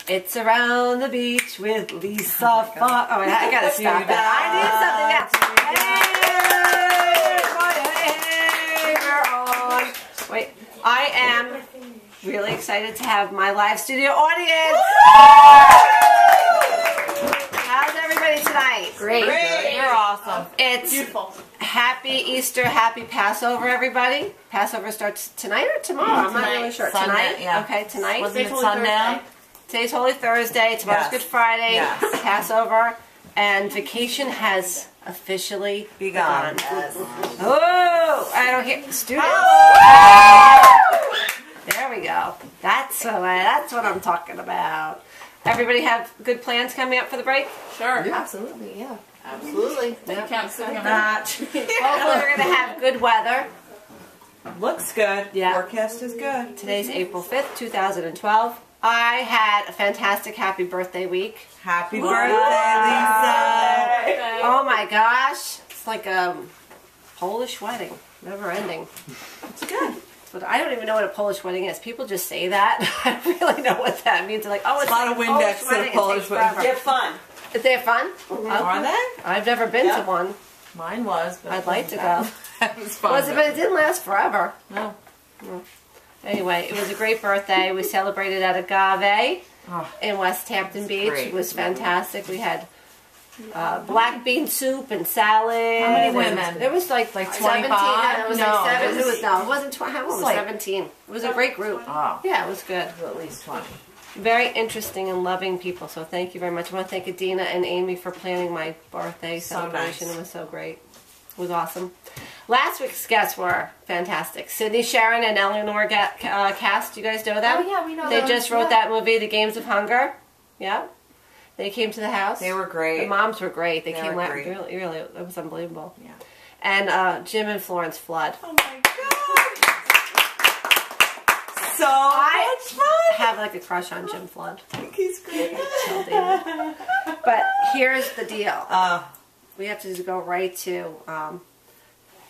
It's Around the Beach with Lisa Fox. Oh, I gotta stop that. I need something else. Hey, we're on. Wait, I am really excited to have my live studio audience. How's everybody tonight? Great. You're awesome. It's beautiful. Happy Easter, happy Passover, everybody. Passover starts tonight or tomorrow? I'm not really sure. Sunday, Tonight? yeah. Okay, tonight. Wasn't it sundown? Today's Holy Thursday. Tomorrow's Yes. Good Friday. Yes. Passover. And vacation has officially begun. Yes. Oh, I don't hear students. There we go. That's what I'm talking about. Everybody have good plans coming up for the break? Sure. Yeah. Absolutely, yeah. Absolutely. Yeah. Can't sit on that. Hopefully we're going to have good weather. Looks good. Yeah. Forecast is good. Today's April 5th, 2012. I had a fantastic happy birthday week. Happy birthday, Lisa. Oh my gosh. It's like a Polish wedding. Never ending. It's good. But I don't even know what a Polish wedding is. People just say that. I don't really know what that means. They're like, oh, it's a lot like of a Windex Polish wedding. at a Polish It takes wedding. forever. They're fun. Is they fun? Are they? I've never been to one. Mine was, but I'd like to go. That was fun. Was it, but it didn't last forever. No. Anyway, it was a great birthday. We celebrated at Agave in West Hampton Beach. great. It was fantastic. We had black bean soup and salad. How many women? It was like 25? 17. No, it was No, like 7. it was- It was, no, it wasn't 20. It was like- 17. It was a great group. Oh. Yeah, it was good. At least 20. Very interesting and loving people. So thank you very much. I want to thank Adina and Amy for planning my birthday So celebration. nice. It was so great. It was awesome. Last week's guests were fantastic. Sydney Sharon and Eleanor Cast. You guys know them? Oh, yeah, we know They them. just wrote Yeah. that movie, The Games of Hunger. Yeah. They came to the house. They were great. The moms were great. They came were out great. really, it was unbelievable. Yeah. And Jim and Florence Flood. Oh my god! So much fun! I have like a crush on Jim Flood. I think he's great. Tell David. But here's the deal. We have to go right to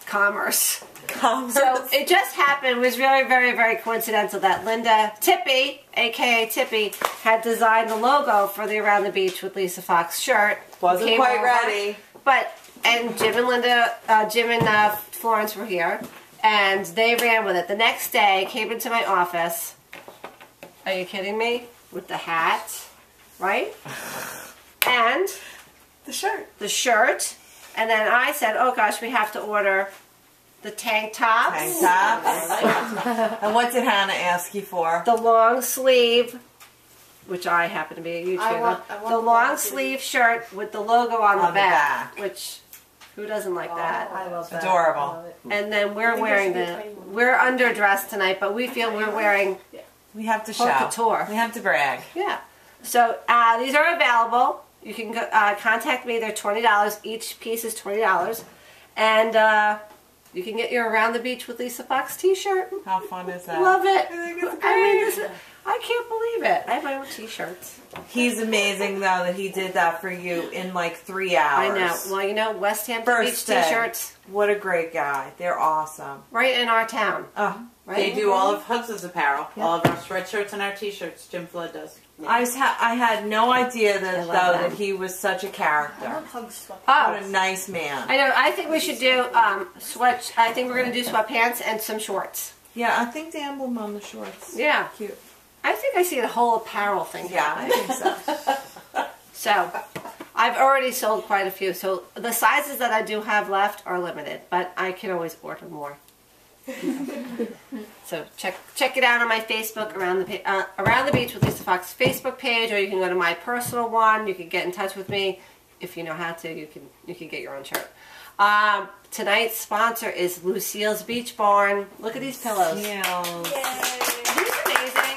commerce. So it just happened. It was very, very, very coincidental that Linda Tippy, aka Tippy, had designed the logo for the Around the Beach with Lisa Fox shirt. Wasn't Came quite over. ready. And Jim and Florence were here, and they ran with it. The next day, came into my office. Are you kidding me? With the hat, right? And The shirt. the shirt. And then I said, oh gosh, we have to order the tank tops. Tank tops. And what did Hannah ask you for? The long sleeve, which I happen to be a huge I fan want of. the The long long sleeve shirt with the logo on the back, which who doesn't like that? I love that. Adorable. I love it. And then we're wearing we're underdressed tonight, but we feel we're wearing We have to show. haute couture. We have to brag. Yeah. So these are available. You can go, contact me. They're $20. Each piece is $20, and you can get your Around the Beach with Lisa Fox T-shirt. How fun is that? Love it. I think it's I mean, great. I can't believe it. I have my own T-shirts. He's amazing though that he did that for you in like 3 hours. I know. Well, you know, West Hampton First Beach day. T-shirts What a great guy. They're awesome. right in our town. Oh, Right? They do all of Hugs's apparel, all of our sweatshirts and our t-shirts. Jim Flood does. I had no idea I that love though that. that he was such a character. Hugs. What Oh, a nice man. I know. I think we should do I think we're gonna do sweatpants and some shorts. Yeah, I think the emblem on the shorts. Yeah. Cute. I think I see the whole apparel thing. Yeah, I think so. So, I've already sold quite a few. So the sizes that I do have left are limited, but I can always order more. So check it out on my Facebook Around the Beach with Lisa Fox Facebook page, or you can go to my personal one. You can get in touch with me if you know how to. You can get your own shirt. Tonight's sponsor is Lucille's Beach Barn. Look at these pillows. Yeah. These are amazing.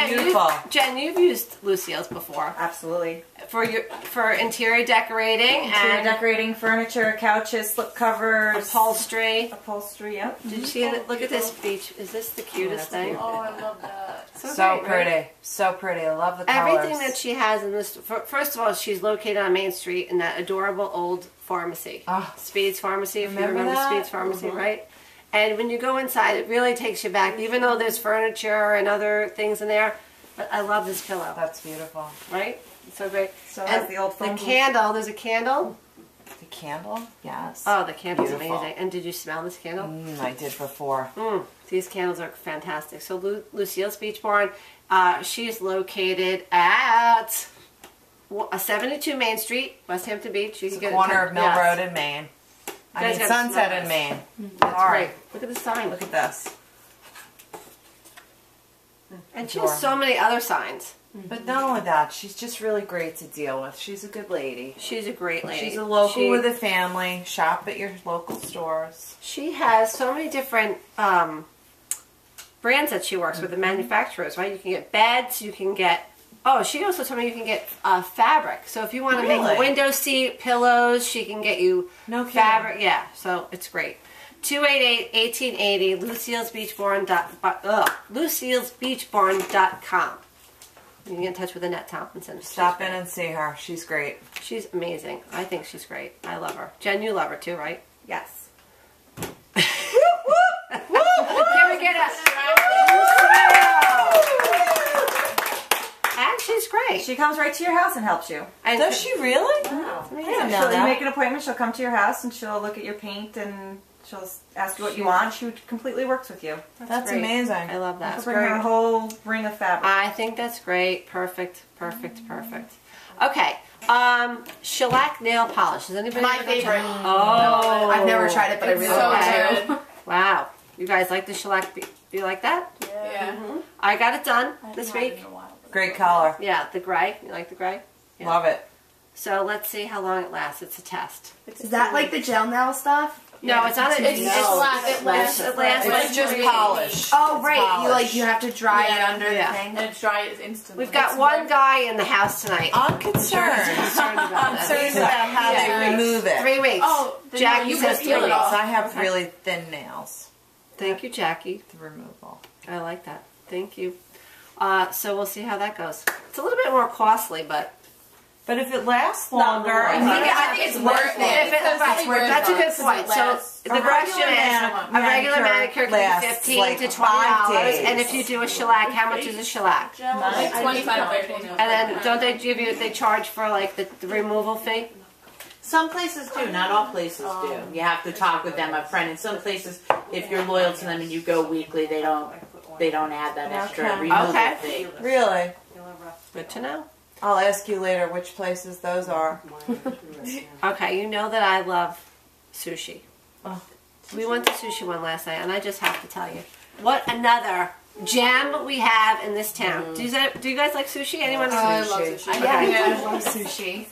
Beautiful. Jen, you've used Lucille's before Absolutely. for interior decorating Interior and decorating, furniture, couches, slip covers, upholstery. upholstery. Yep. Did you see it? Look at this beach. Is this the cutest thing? Oh, I love that. So great, right? pretty. So pretty. I love the colors. Everything that she has in this. First of all, she's located on Main Street in that adorable old pharmacy, Oh. Speed's Pharmacy. If Remember you remember that? Speed's Pharmacy, right? And when you go inside, it really takes you back. Even though there's furniture and other things in there, But I love this pillow. That's beautiful. Right? It's so great. So it has And the old the foam. candle. There's a candle. The candle? Yes. Oh, the candle's Beautiful. amazing. And did you smell this candle? I did before. These candles are fantastic. So Lucille's Beach Barn, she is located at 72 Main Street, West Hampton Beach. You It's can the get corner it. of Mill Yes. Road in Maine. I Guys mean gotta Sunset smell in this. Maine. That's All great. right. Look at the sign. Look at this. And she has so many other signs. But not only that, she's just really great to deal with. She's a good lady. She's a great lady. She's a local She- with a family. Shop at your local stores. She has so many different brands that she works with, the manufacturers, right? You can get beds, you can get, oh, she also told me you can get fabric. So if you want to make Really? a window seat, pillows, she can get you No kidding. fabric. Yeah, so it's great. 288-1880, Lucille'sBeachBarn.com. You can get in touch with Annette Tomlinson. Stop in and see her. She's great. She's amazing. I think she's great. I love her. Jen, you love her too, right? Yes. Can we get a And she's great. She comes right to your house and helps you. And Does she really? Wow. I mean, I didn't know She'll, you that. make an appointment, she'll come to your house and she'll look at your paint and she'll ask you what you want. She completely works with you. That's great. amazing. I love that. She'll bring her a whole ring of fabric. I think that's great. Perfect. Perfect. Perfect. Okay. Shellac nail polish. Does anybody My ever go favorite. try- Oh. I've never tried it, but I really so want good. to. Wow. You guys like the shellac? Do you like that? Yeah. I got it done this week. Great color. Yeah, the gray. You like the gray? Yeah. Love it. So let's see how long it lasts. It's a test. Is that like the gel nail stuff? No, it's not. It's It lasts it lasts It's like just 3 polish. Oh, It's right. polish. You have to dry it under Yeah. the thing. And it dries instantly. We've got one guy in the house tonight. I'm concerned. Concerned about this. Concerned about how Yeah. to remove it. 3 weeks. Oh, then Jackie you says can 3 peel it weeks. off. I have really thin nails. Thank you, Jackie. The removal. I like that. Thank you. So we'll see how that goes. It's a little bit more costly, but But if it lasts longer, more. and I think it's worth it. if it, Because it's worth that's a it. good point. So lasts. the question is, a regular manicure can be lasts $15 like to 5 $20, days. and if you do a shellac, how much is a shellac? Like 25 30. And then don't they give you? They charge for like the removal fee? Some places do, not all places do. You have to talk with them up front. In some places, if you're loyal to them and you go weekly, they don't add that extra Okay. removal Okay. fee. really, Good to know. I'll ask you later which places those are. Okay, you know that I love sushi. Oh. We went to sushi one last night, and I just have to tell you, what another gem we have in this town. Do you guys like sushi? Anyone? I love sushi. I love sushi.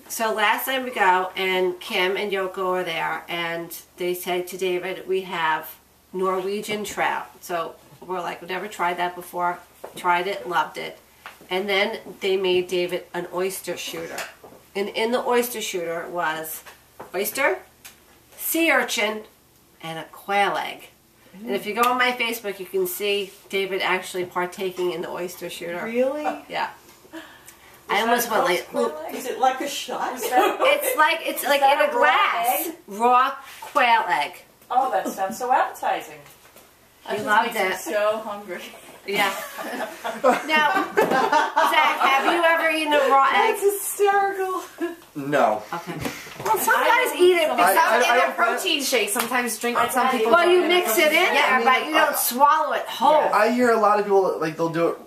So last time we go, and Kim and Yoko are there, and they said to David, we have Norwegian trout. So we're like, we've never tried that before. Tried it, loved it. And then they made David an oyster shooter. And in the oyster shooter was oyster, sea urchin, and a quail egg. And if you go on my Facebook, you can see David actually partaking in the oyster shooter. Really? Yeah. I almost went like, Is it like a shot? it's like in a glass. Raw quail egg. Oh, that sounds so appetizing. He That loved just makes me it. so hungry. Yeah. Now, Zach, have you ever eaten a raw egg? hysterical. No. Okay. Well, some guys eat it Some because in their protein shake. Sometimes drink with some people. well, you mix it in there, Yeah, I mean, but you don't swallow it whole. I hear a lot of people like they'll do it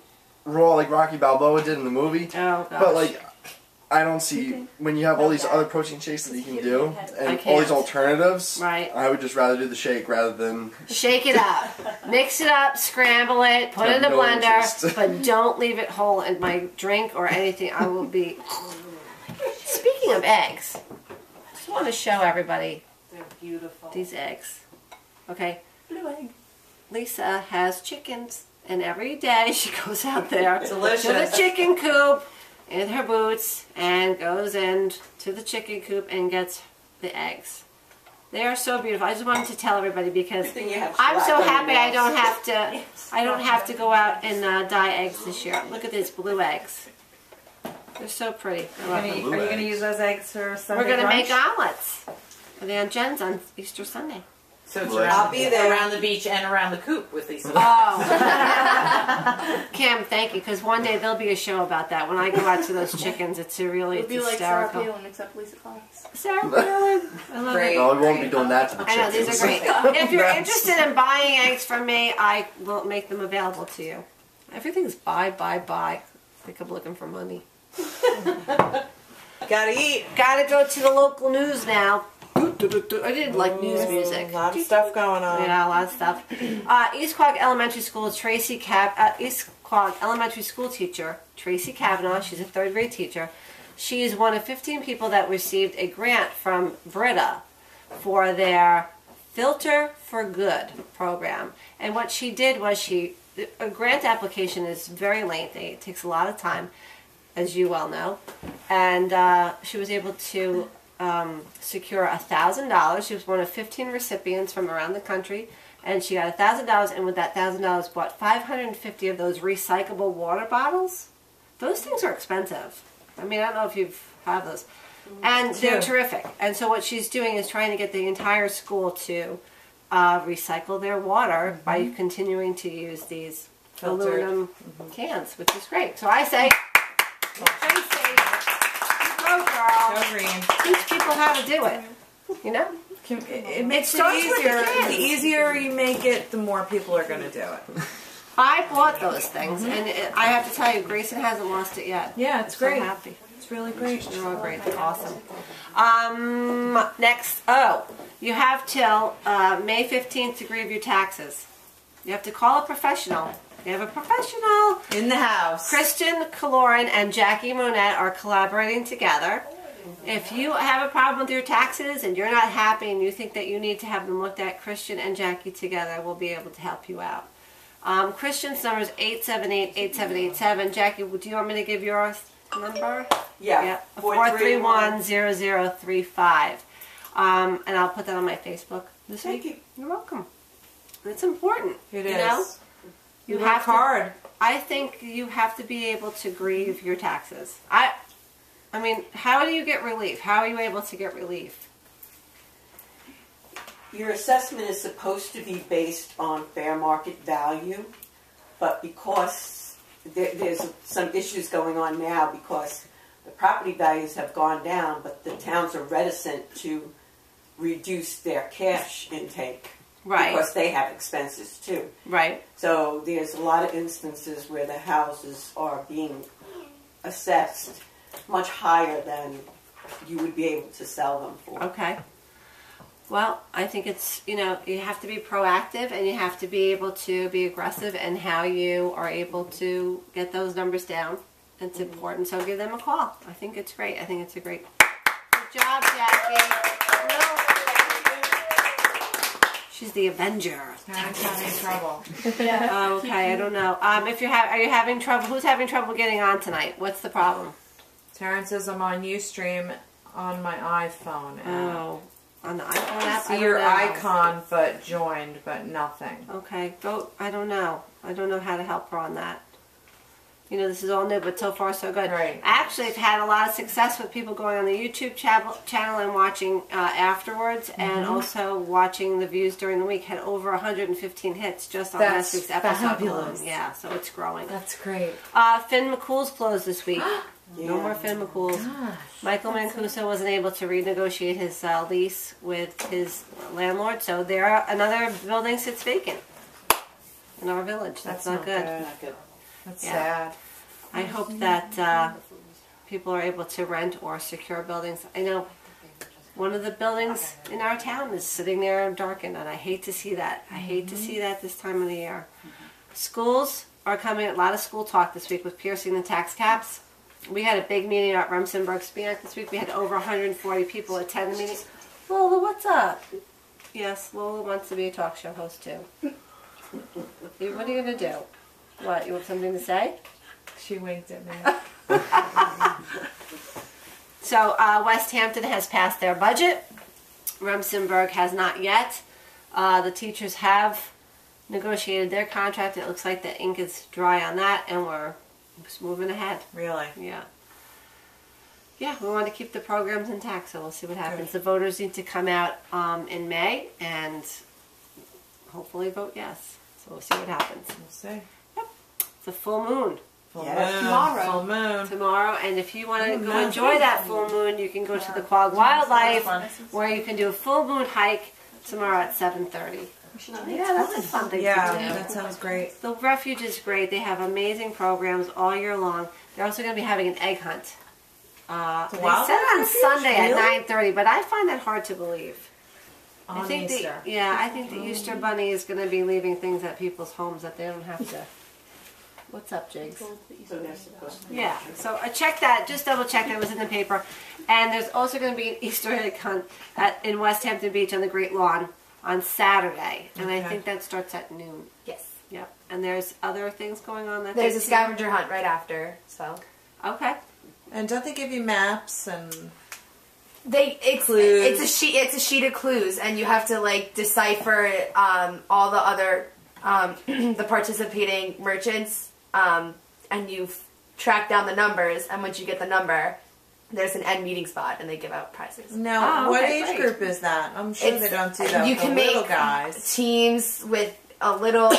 raw, like Rocky Balboa did in the movie. Oh gosh. But like, I don't see when you have all these other protein shakes that you can do and all these can't. alternatives. Right. I would just rather do the shake rather than. Shake it up, mix it up, scramble it, put it in the Have no blender, interest. but don't leave it whole in my drink or anything. I will be. Speaking of eggs, I just want to show everybody They're beautiful. these eggs. Okay. Blue egg. Lisa has chickens, and every day she goes out there to the Delicious. chicken coop in her boots and goes in to the chicken coop and gets the eggs. They are so beautiful. I just wanted to tell everybody because Good thing you have I'm so shellac on happy your I don't nails. have to. I don't have to go out and dye eggs this year. Look at these blue eggs. They're so pretty. I love them. Are you going to use those eggs for Sunday We're gonna brunch? make omelets. Are they on Jen's on Easter Sunday? So it's Well, around, I'll be there. around the beach and around the coop with Lisa. Oh. Kim, thank you, because one day there'll be a show about that. When I go out to those chickens, it's really It'd be like Sarah hysterical. Palin except Lisa Fox. Sarah Palin. I love Great. it. No, we won't be doing that to the I know, chickens. these are great. If you're That's- interested in buying eggs from me, I will make them available to you. Everything's buy, buy, buy. I think I'm looking for money. Gotta eat. Gotta go to the local news now. I did like news music. A lot of stuff going on. Yeah, a lot of stuff. East Quogue Elementary School, East Quogue Elementary School teacher, Tracy Kavanaugh, she's a third grade teacher. She is one of 15 people that received a grant from Brita for their Filter for Good program. And what she did was a grant application is very lengthy. It takes a lot of time, as you well know. And she was able to secure $1,000. She was one of 15 recipients from around the country, and she got $1,000. And with that $1,000, bought 550 of those recyclable water bottles. Those things are expensive. I mean, I don't know if you've had those, and they're terrific. And so what she's doing is trying to get the entire school to recycle their water by continuing to use these Filtered. aluminum cans, which is great. So I say, Tracy, go girl. Go green. Teach people how to do it. You know? It makes it starts with the easier. kids. The easier you make it, the more people are going to do it. I bought those things, and I have to tell you, Grayson hasn't lost it yet. Yeah, it's So great. happy. It's really great. They're all great. They're awesome. Next, you have till May 15th to grieve your taxes. You have to call a professional. You have a professional. In the house. Kristen Kaloran and Jackie Monette are collaborating together. If you have a problem with your taxes and you're not happy and you think that you need to have them looked at, Christian and Jackie together will be able to help you out. Christian's number is 878-8787. Jackie, do you want me to give your number? Yeah. 431-0035. And I'll put that on my Facebook this Thank week. You're welcome. It's important. It you is. know? You have work to- hard. I think you have to be able to grieve your taxes. I mean, how do you get relief? How are you able to get relief? Your assessment is supposed to be based on fair market value, but because there's some issues going on now because the property values have gone down, but the towns are reticent to reduce their cash intake. Right. Because they have expenses too. Right. So there's a lot of instances where the houses are being assessed much higher than you would be able to sell them for. Okay. Well, I think it's, you have to be proactive and you have to be able to be aggressive in how you are able to get those numbers down. It's important, so give them a call. I think it's great. I think it's a great... Good job, Jackie. She's the Avenger. Parents having trouble. Okay, I don't know. Are you having trouble? Who's having trouble getting on tonight? What's the problem? Terrence says I'm on Ustream on my iPhone. Oh, on the iPhone app? I See don't your know. icon, but joined, but nothing. Okay, go. I don't know. I don't know how to help her on that. This is all new, but so far so good. Right. Actually, I've had a lot of success with people going on the YouTube channel and watching afterwards, and also watching the views during the week. Had over 115 hits just on last That's week's episode fabulous. alone. Yeah, so it's growing. That's great. Finn McCool's closed this week. No more Finn McCool's. Michael Mancuso wasn't able to renegotiate his lease with his landlord, so another building sits vacant in our village. That's not good. Not good. That's Yeah. sad. I hope that people are able to rent or secure buildings. I know one of the buildings in our town is sitting there darkened, and I hate to see that. I hate to see that this time of the year. Schools are coming. A lot of school talk this week with piercing the tax caps. We had a big meeting at Remsenburg SPIAC this week. We had over 140 people attend the meeting. Lola, what's up? Yes, Lola wants to be a talk show host too. What are you going to do? What, you have something to say? She winked at me. So West Hampton has passed their budget. Remsenburg has not yet. The teachers have negotiated their contract. It looks like the ink is dry on that, and we're just moving ahead. Really? Yeah. Yeah, we want to keep the programs intact, so we'll see what happens. The voters need to come out in May, and hopefully vote yes. So we'll see what happens. We'll see. It's a full moon Full Yes. moon. Tomorrow. Full moon. tomorrow, and if you want to Oh, go nice. enjoy that full moon, you can go to the Quag Wildlife, where you can do a full moon hike tomorrow at 7:30. Yeah, that's a fun thing Yeah, to do. that sounds great. The refuge is great. They have amazing programs all year long. They're also going to be having an egg hunt. They wildlife said on refuge? Sunday Really? at 9:30, but I find that hard to believe. I On think Easter. I think the Easter Bunny is going to be leaving things at people's homes that they don't have to. What's up, Jigs? So they're supposed to. Yeah, so I checked that, just double checked, it was in the paper. And there's also going to be an Easter egg hunt in West Hampton Beach on the Great Lawn on Saturday. And I Okay. think that starts at noon. Yes. Yep. And there's other things going on that There's day, a too? scavenger hunt right after, so. Okay. And don't they give you maps and It's a sheet of clues, and you have to like decipher all the other the participating merchants, and you track down the numbers, and once you get the number, there's an end meeting spot, and they give out prizes. now Oh, what okay, age great. group is that? I'm sure they don't do that You for can little make guys. teams with a little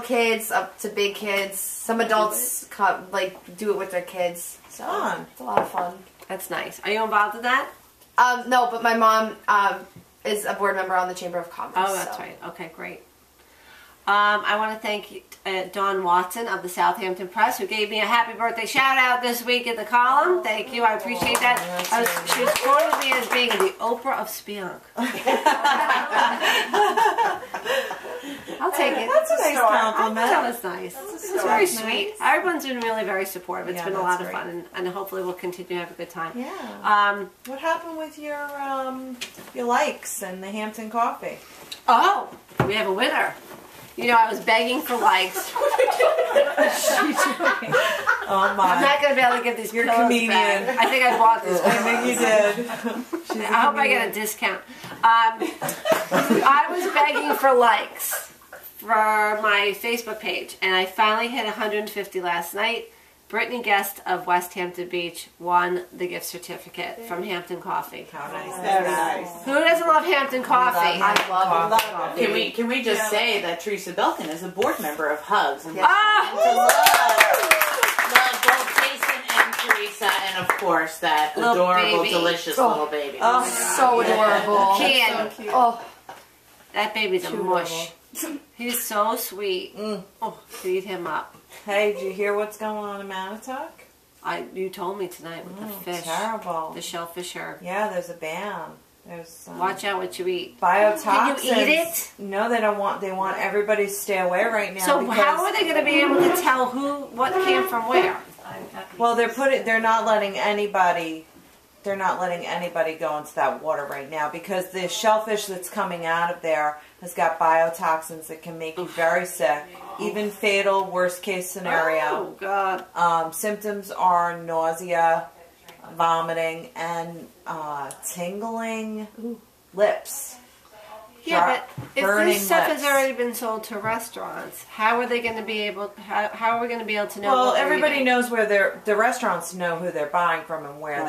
kids up to big kids. Some adults do it with their kids. So Fun. it's a lot of fun. That's nice. Are you involved in that? No, but my mom is a board member on the Chamber of Commerce. Oh, that's so. right. Okay, great. I want to thank Dawn Watson of the Southampton Press, who gave me a happy birthday shout out this week in the column. Thank you. I appreciate that. She was quoted me as being the Oprah of Spionk. I'll take it. That's a nice That compliment. was nice. It was very sweet. Everyone's been really very supportive. It's Yeah, been a that's lot of great. fun, and hopefully we'll continue to have a good time. Yeah. What happened with your likes and the Hampton coffee? Oh, we have a winner. You know, I was begging for likes. Oh I'm my! not going to be able to get these You're a clothes comedian. back. I think I bought these. I think you did. I hope I get a discount. I was begging for likes for my Facebook page, and I finally hit 150 last night. Brittany Guest of West Hampton Beach won the gift certificate from Hampton Coffee. How nice is Very that? nice. Who doesn't love Hampton Coffee? I love it. coffee. Can we just say that Teresa Belkin is a board member of Hugs and Ah! love both Jason and Teresa, and of course that Little adorable, baby. delicious Oh. little baby. Oh, So adorable. Can. Oh, That baby's a mush. He's so sweet. Oh, feed him up. Hey, did you hear what's going on in Manitowoc? You told me tonight with the fish, Terrible. the shellfish are. Yeah, there's a ban. There's Watch out what you eat. biotoxins. Can you eat it? No, they don't want. They want everybody to stay away right now. So because, how are they going to be able to tell what came from where? Well, they're not letting anybody. They're not letting anybody go into that water right now because the shellfish that's coming out of there has got biotoxins that can make you very sick, even fatal. Worst case scenario. Oh God. Symptoms are nausea, vomiting, and tingling lips. Yeah, but if burning this stuff lips. has already been sold to restaurants, how are they going to be able? How are we going to be able to know? Well, what they're everybody eating? knows where the restaurants know who they're buying from and where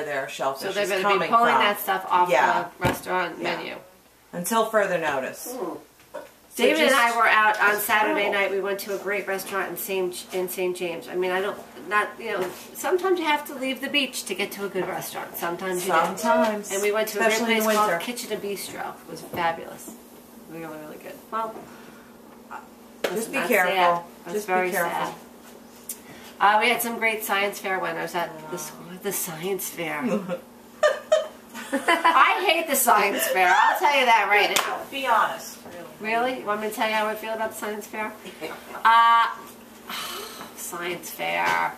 their shellfish So they're is going to be coming pulling from. that stuff off Yeah. the restaurant Yeah. menu. Until further notice. David and just- I were out on Saturday night. We went to a great restaurant in St. James. I mean, sometimes you have to leave the beach to get to a good restaurant. Sometimes you don't. Sometimes. And we went to a great especially in place the winter. called Kitchen and Bistro. It was fabulous. Really, really good. Well, Just be that's careful. sad. That's Just very be careful. sad. We had some great science fair winners at the science fair. I hate the science fair. I'll tell you that right now. Be honest. Really? You want me to tell you how I feel about the science fair? Science fair.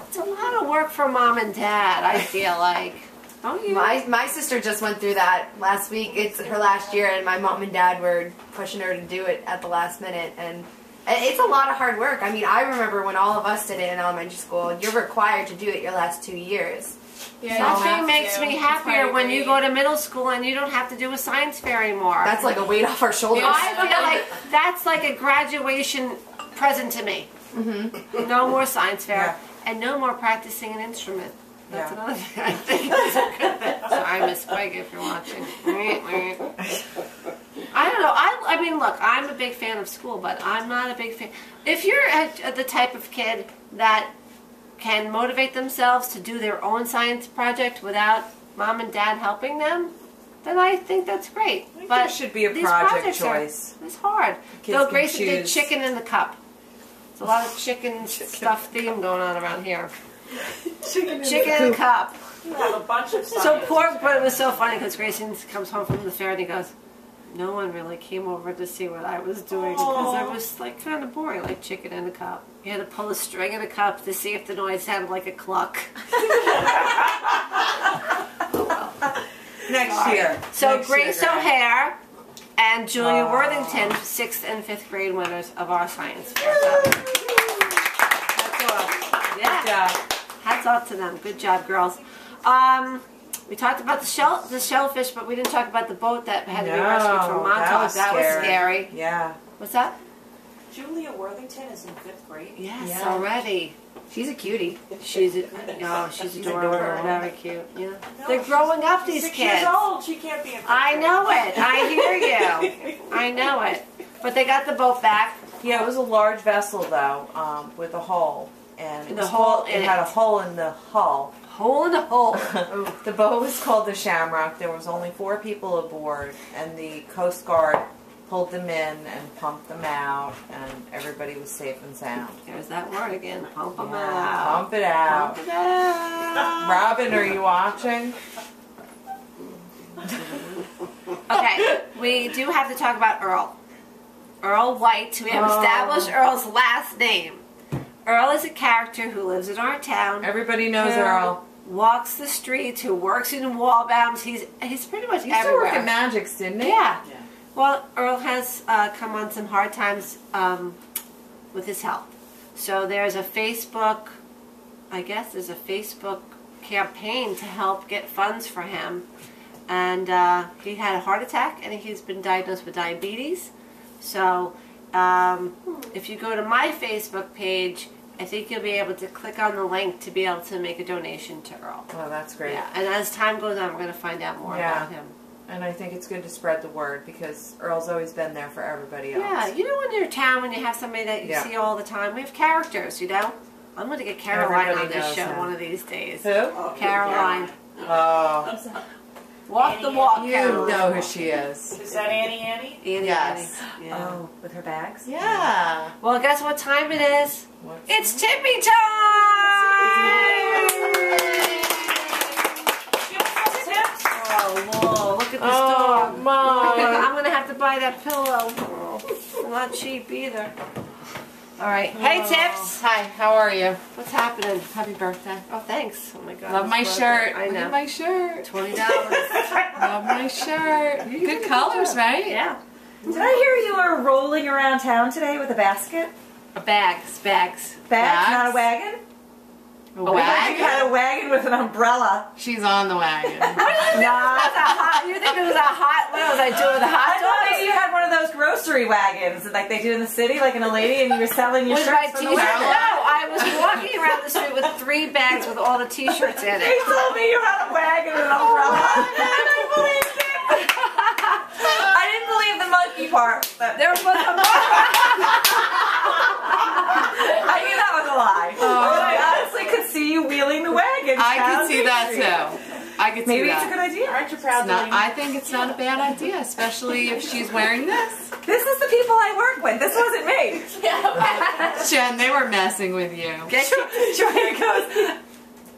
It's a lot of work for mom and dad, I feel like. Don't you? my sister just went through that last week. It's her last year, and my mom and dad were pushing her to do it at the last minute, and it's a lot of hard work. I mean, I remember when all of us did it in elementary school. You're required to do it your last 2 years. Yeah, Nothing makes me happier when you go to middle school and you don't have to do a science fair anymore. That's like a weight off our shoulders. I feel like that's like a graduation present to me. Mm-hmm. No more science fair and no more practicing an instrument. That's another thing I think is a good thing. Sorry, Miss Quig, if you're watching. I don't know. I mean, look, I'm a big fan of school, but I'm not a big fan. If you're the type of kid that can motivate themselves to do their own science project without mom and dad helping them, then I think that's great. I think but there should be a these project projects choice. It's hard. Kids Though can Grayson did choose. chicken in the cup. There's a lot of chicken stuff theme going on around here. Chicken in the cup. You have a bunch of So poor, but it was so funny because Grayson comes home from the fair and he goes, no one really came over to see what I was doing because it was like kind of boring, like chicken in a cup. You had to pull a string in a cup to see if the noise sounded like a cluck. Next Sorry. year. So Next Grace year, Greg. O'Hare and Julia Worthington, 6th and 5th grade winners of our science fair. So, that's awesome. Yeah. Good job. Hats off to them. Good job, girls. We talked about the shellfish, but we didn't talk about the boat that had to be rescued from Montauk. That was scary. Yeah. What's that? Julia Worthington is in 5th grade. Yes, Yeah. already. She's a cutie. She's adorable. Very cute. Yeah. They're growing up, these 6 kids. years old. She can't be in 5th I grade. know it. I hear you. I know it. But they got the boat back. Yeah, it was a large vessel though, with a hull, and The hole in it had a hole in the hull. Hole in the hole. The boat was called the Shamrock. There was only 4 people aboard, and the Coast Guard pulled them in and pumped them out, and everybody was safe and sound. There's that word again. Pump them Yeah, out. pump it out. Pump it out. Robin, are you watching? Okay, we do have to talk about Earl. Earl White. We have established Earl's last name. Earl is a character who lives in our town. Everybody knows who Earl. Walks the streets, who works in Wallbounds. He's pretty much He used to work everywhere. at Magic's, didn't he? Yeah. Yeah. Well, Earl has come on some hard times with his health. So there's a Facebook, I guess there's a Facebook campaign to help get funds for him. And he had a heart attack and he's been diagnosed with diabetes. So if you go to my Facebook page, I think you'll be able to click on the link to be able to make a donation to Earl. Oh, that's great. Yeah, and as time goes on, we're going to find out more Yeah. about him. And I think it's good to spread the word because Earl's always been there for everybody else. Yeah, you know, in your town, when you have somebody that you Yeah. see all the time, we have characters, you know? I'm going to get Caroline Everybody on this knows show him. one of these days. Who? Caroline. Oh, Walk the walk, you Caroline. know who she is. Is that Annie Annie? Annie, Yes. Annie. Yeah. Oh, with her bags? Yeah. Well, guess what time it is? What's It's Tippy time! Oh, whoa, look at this dog. Mom. I'm going to have to buy that pillow. Not cheap either. All right. Hey, Tips. Hi, how are you? What's happening? Happy birthday. Oh, thanks. Oh, my God. Love it's my birthday. shirt. I Look know. at my shirt. $20. Love my shirt. Good colors, right? Yeah. Did I hear you were rolling around town today with a basket? Bags. Bags, Bags? not a wagon? A I thought wagon? you had a wagon with an umbrella. She's on the wagon. You think it was a hot, what was I doing with a hot I thought dog? maybe you had one of those grocery wagons like they do in the city, like in a lady, and you were selling your With my shirts from t-shirt? the No, wagon. I was walking around the street with 3 bags with all the t-shirts in They it. told me you had a wagon and an umbrella, and I believed it. I didn't believe the monkey part, but There was a I knew that was a lie. But I honestly could see you wheeling the wagon. I down can see Main that Street. too. I could see Maybe that. it's a good idea. Aren't you proud, Not- Delaney? I think it's not a bad idea, especially if she's wearing this. This is the people I work with. This wasn't me. Jen, they were messing with you. Joanna goes,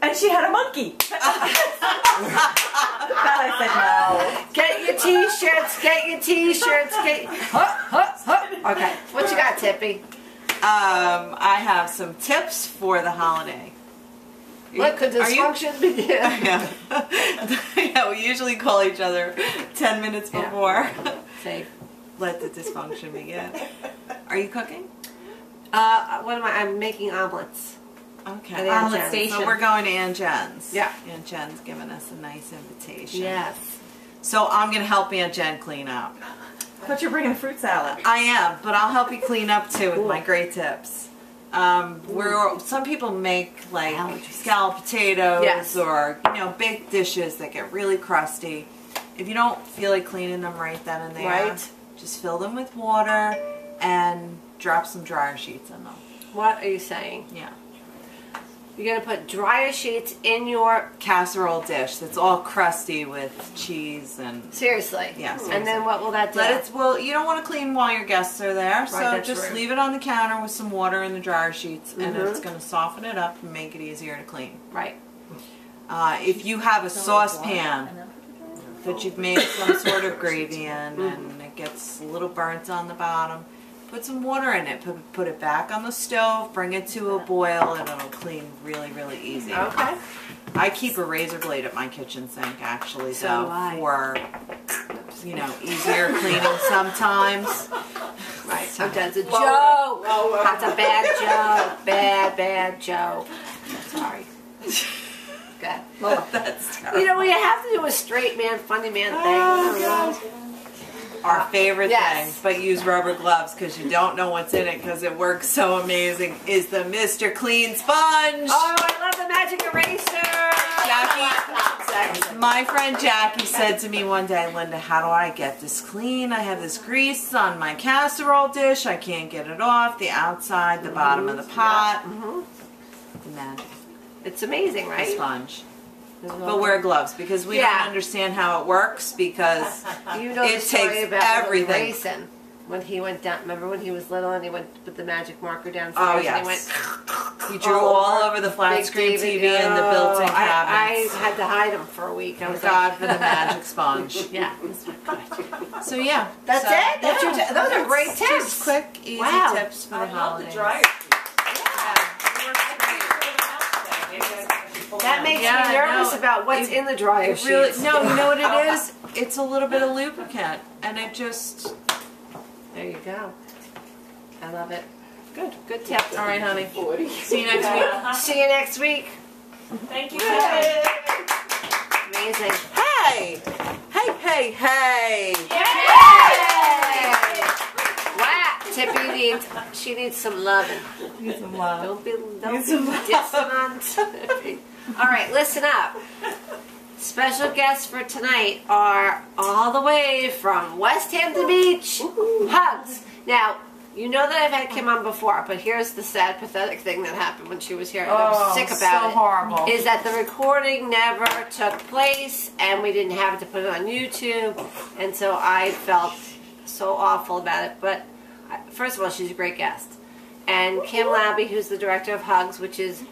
and she had a monkey. That I said no. Get your t-shirts, get your t-shirts, Okay, what you got, Tippy? I have some tips for the holiday. What could Are you- dysfunction begin? Yeah. Yeah, we usually call each other 10 minutes Yeah. before. Safe. Let the dysfunction begin. Are you cooking? What am I? I'm making omelets. Okay. At Aunt Omelet Jen's. station. So we're going to Aunt Jen's. Yeah. Aunt Jen's given us a nice invitation. Yes. So I'm going to help Aunt Jen clean up. I thought you were bringing a fruit salad. I am, but I'll help you clean up too with my great tips. Some people make like scalloped potatoes Yes. or baked dishes that get really crusty. If you don't feel like cleaning them right then and there, Right. Just fill them with water and drop some dryer sheets in them. What are you saying? Yeah. You're gonna put dryer sheets in your Casserole dish that's all crusty with cheese and... seriously. Yeah, And seriously. then what will that do? Well, you don't want to clean while your guests are there, so that's just rude. leave it on the counter with some water in the dryer sheets, and Mhm. it's going to soften it up and make it easier to clean. Right. If you have a saucepan that you've made some sort of gravy in, and it gets a little burnt on the bottom, put some water in it. Put it back on the stove, bring it to a boil, and it'll clean really, really easy. Okay. I keep a razor blade at my kitchen sink, actually, So so do I. for, you know, easier cleaning sometimes. Right. So that's a joke. That's a bad joke. Bad joke. Sorry. Good. That's You know, we have to do a straight man, funny man thing. our favorite Yes. thing, but use rubber gloves because you don't know what's in it because it works so amazing, is the Mr. Clean Sponge. Oh, I love the magic eraser. Jackie, my friend Jackie said to me one day, Linda, how do I get this clean? I have this grease on my casserole dish. I can't get it off. The outside, the bottom of the pot. The magic. It's amazing, The right? sponge. But wear gloves because we Yeah. don't understand how it works because You know the it story takes about everything. Grayson when he went down. Remember when he was little and he went with the magic marker downstairs? Oh, And yes. he went. He drew all over the flat Big screen David, TV and the built-in I cabinets. had to hide him for a week. I was Thank God for the magic sponge. Yeah. So yeah, That's so, it? That's your yeah, those are great that's tips. Just quick, easy Wow. tips for the holidays. That makes Yeah, me nervous no, about what's in the dryer It really, sheets. no, you know what it is? It's a little bit of lubricant, and it just. There you go. I love it. Good tip. All right, honey. See you next week. See you next week. Thank you. Amazing. Hey, hey. Wow. Tippy she needs some loving. Need some love. Don't be dissonant. All right, listen up. Special guests for tonight are all the way from West Hampton Beach, Hugs. Now, you know that I've had Kim on before, but here's the sad, pathetic thing that happened when she was here, and I was sick about so it. horrible. Is that the recording never took place, and we didn't have to put it on YouTube, and so I felt so awful about it. But first of all, she's a great guest. And Kim Labby, who's the director of Hugs, which is